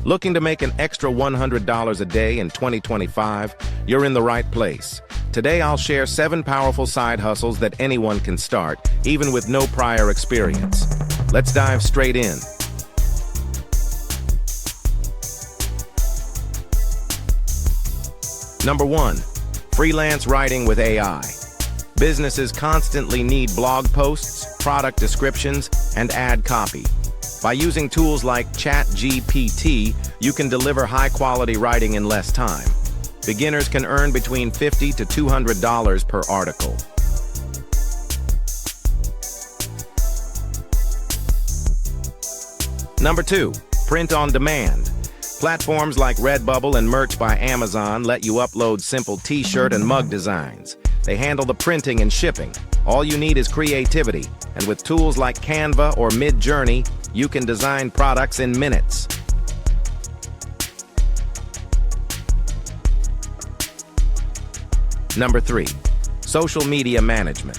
Looking to make an extra $100 a day in 2025? You're in the right place. Today I'll share 7 powerful side hustles that anyone can start, even with no prior experience. Let's dive straight in. Number 1. Freelance writing with AI. Businesses constantly need blog posts, product descriptions, and ad copy. By using tools like ChatGPT, you can deliver high-quality writing in less time. Beginners can earn between $50 to $200 per article. Number 2. Print on demand. Platforms like Redbubble and Merch by Amazon let you upload simple t-shirt and mug designs. They handle the printing and shipping. All you need is creativity, and with tools like Canva or Midjourney, you can design products in minutes. Number 3. Social media management.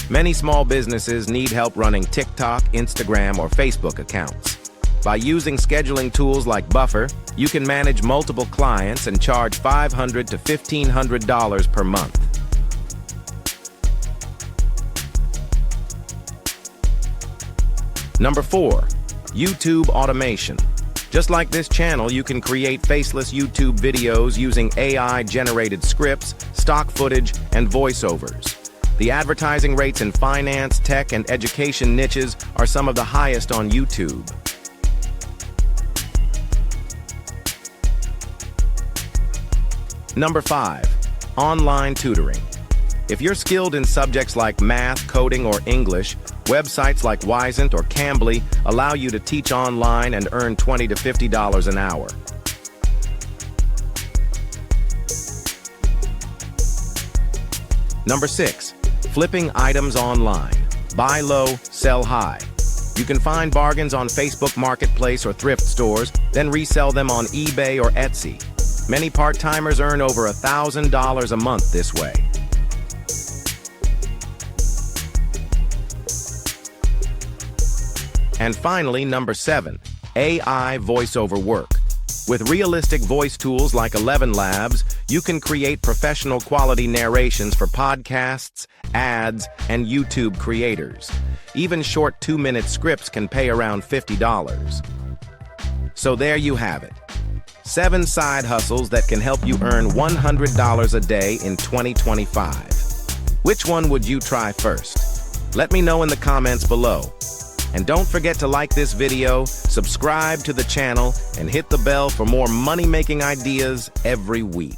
Many small businesses need help running TikTok, Instagram, or Facebook accounts. By using scheduling tools like Buffer, you can manage multiple clients and charge $500 to $1,500 per month. Number 4. YouTube automation. Just like this channel, you can create faceless YouTube videos using AI-generated scripts, stock footage, and voiceovers. The advertising rates in finance, tech, and education niches are some of the highest on YouTube. Number 5. Online tutoring. If you're skilled in subjects like math, coding, or English, websites like Wisent or Cambly allow you to teach online and earn $20 to $50 an hour. Number 6. Flipping items online. Buy low, sell high. You can find bargains on Facebook Marketplace or thrift stores, then resell them on eBay or Etsy. Many part-timers earn over $1,000 a month this way. And finally, number 7, AI voiceover work. With realistic voice tools like 11 Labs, you can create professional quality narrations for podcasts, ads, and YouTube creators. Even short 2-minute scripts can pay around $50. So there you have it. 7 side hustles that can help you earn $100 a day in 2025. Which one would you try first? Let me know in the comments below. And don't forget to like this video, subscribe to the channel, and hit the bell for more money-making ideas every week.